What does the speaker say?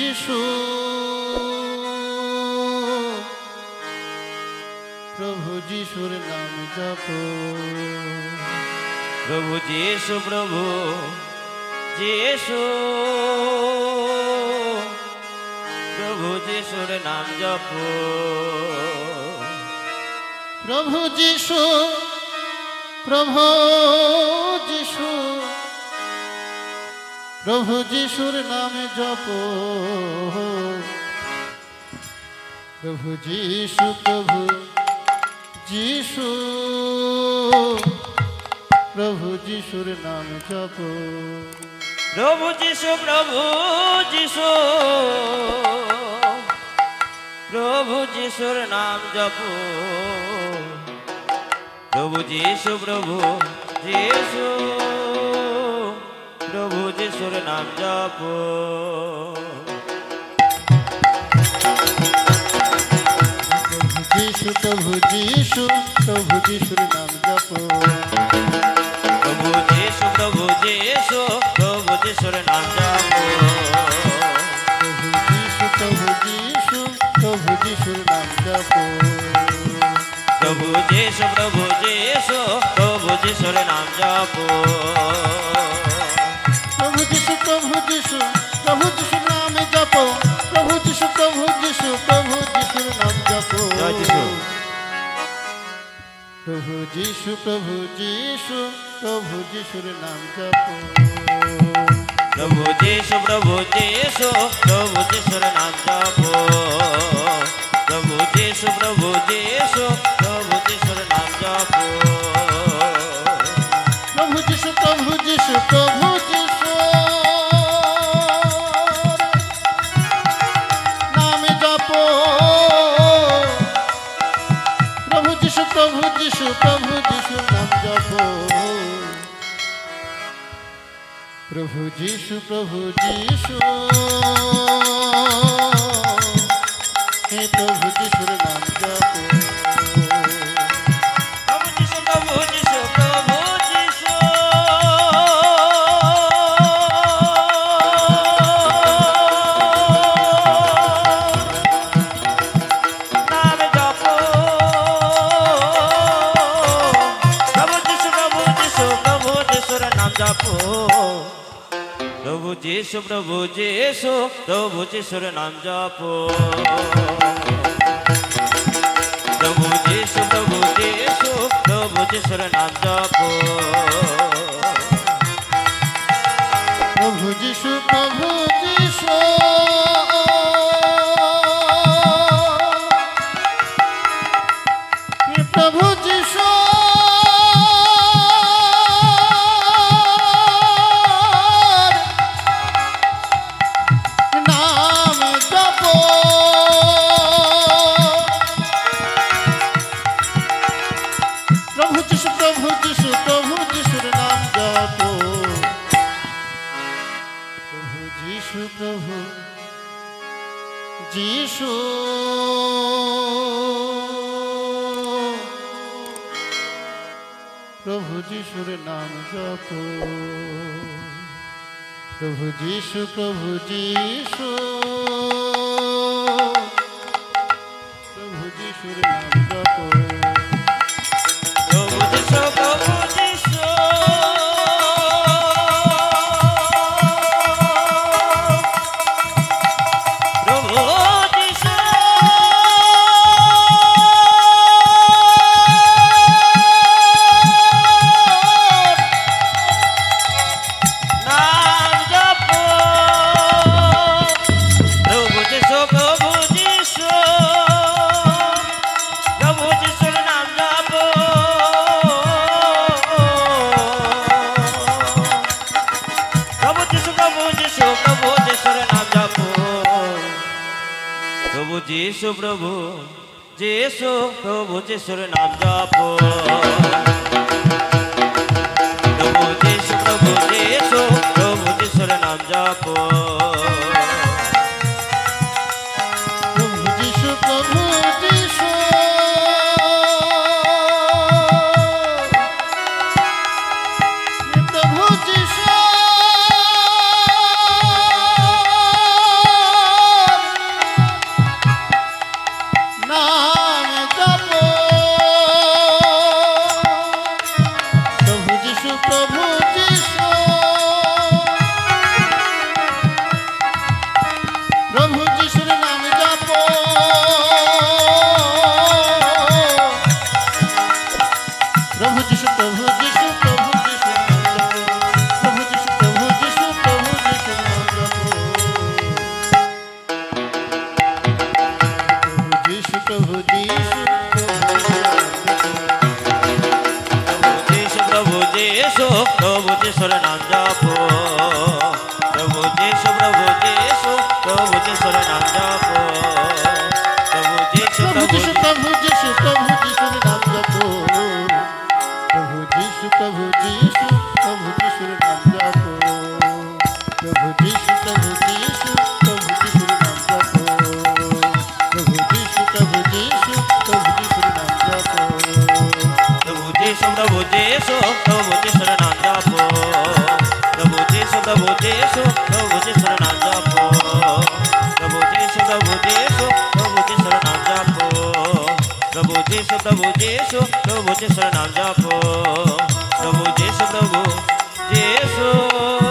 যিশু প্রভু যিশুর নাম জপো প্রভু যিশু প্রভু যিশু প্রভু যিশুর নাম জপো প্রভু যিশু প্রভু যিশু প্রভু যিশুর নাম জপো প্রভু যিশু প্রভু যিশু প্রভু যিশুর নাম জপো প্রভু যিশু প্রভু যিশু প্রভু যিশুর নাম জপো প্রভু যিশু প্রভু যিশু প্রভু যিশুর নাম জপো যিশু প্রভু যিশু প্রভু যিশুর নাম জপো প্রভু যিশু প্রভু যিশু প্রভু যিশুর নাম জপো প্রভু যিশু প্রভু যিশু প্রভু যিশুর নাম জপো প্রভু যিশু প্রভু যিশু প্রভু যিশুর নাম জপো প্রভু যিশু প্রভু যিশু প্রভু যিশুর নাম জপো প্রভু যিশু প্রভু যিশু প্রভু যিশুর নাম জপো জয় যিশু প্রভু যিশু প্রভু যিশু প্রভু যিশুর নাম জপো প্রভু যিশু প্রভু যিশু প্রভু যিশুর নাম জপো প্রভু যিশু প্রভু যিশু প্রভু যিশুর নাম জপো প্রভু যিশু প্রভু যিশু প্রভু যিশু নাম জপো প্রভু যিশু প্রভু যিশু প্রভু যিশুর নাম জপো প্রভু যিশু প্রভু যিশু হে প্রভু যিশুর নাম জপো প্রভু যিশু প্রভু যিশু প্রভু যিশু নাম জপো প্রভু যিশু প্রভু যিশু প্রভু যিশুর নাম জপো প্রভু যিশু প্রভু যিশু প্রভু যিশুর নাম জপো প্রভু যিশু প্রভু যিশু প্রভু যিশুর নাম জপো প্রভু যিশু প্রভু যিশু প্রভু যিশু নাম জপো প্রভু যিশু প্রভু যিশু প্রভু যিশুর নাম জপো প্রভু যিশু প্রভু যিশু প্রভু যিশুর নাম জপো প্রভু যিশু প্রভু যিশু প্রভু যিশুর নাম জপো প্রভু যিশু প্রভু যিশু প্রভু যিশু নাম জপো প্রভু যিশু প্রভু যিশু প্রভু যিশুর নাম জপো প্রভু যিশু প্রভু যিশু প্রভু যিশুর নাম জপো প্রভু যিশু প্রভু যিশু প্রভু যিশুর নাম জপো প্রভু যিশু প্রভু যিশু প্রভু যিশুর নাম জপো প্রভু যিশু প্রভু যিশু প্রভু যিশু যিশুর নাম জপো প্রভু যিশু প্রভু যিশু প্রভু যিশুর নাম জপো প্রভু যিশু প্রভু প্রভু যিশু প্রভু যিশু প্রভু যিশুর নাম জপো প্রভু যিশু প্রভু যিশু প্রভু যিশুর নাম জপো প্রভু যিশু প্রভু যিশু প্রভু যিশুর নাম জপো প্রভু যিশু প্রভু যিশু প্রভু যিশুর নাম জপো প্রভু যিশু প্রভু যিশু প্রভু যিশুর নাম জপো প্রভু যিশু প্রভু যিশু প্রভু যিশুর নাম জপো প্রভু যিশু প্রভু যিশু প্রভু যিশুর নাম জপো প্রভু যিশু প্রভু যিশু প্রভু যিশুর নাম জপো প্রভু যিশু প্রভু যিশু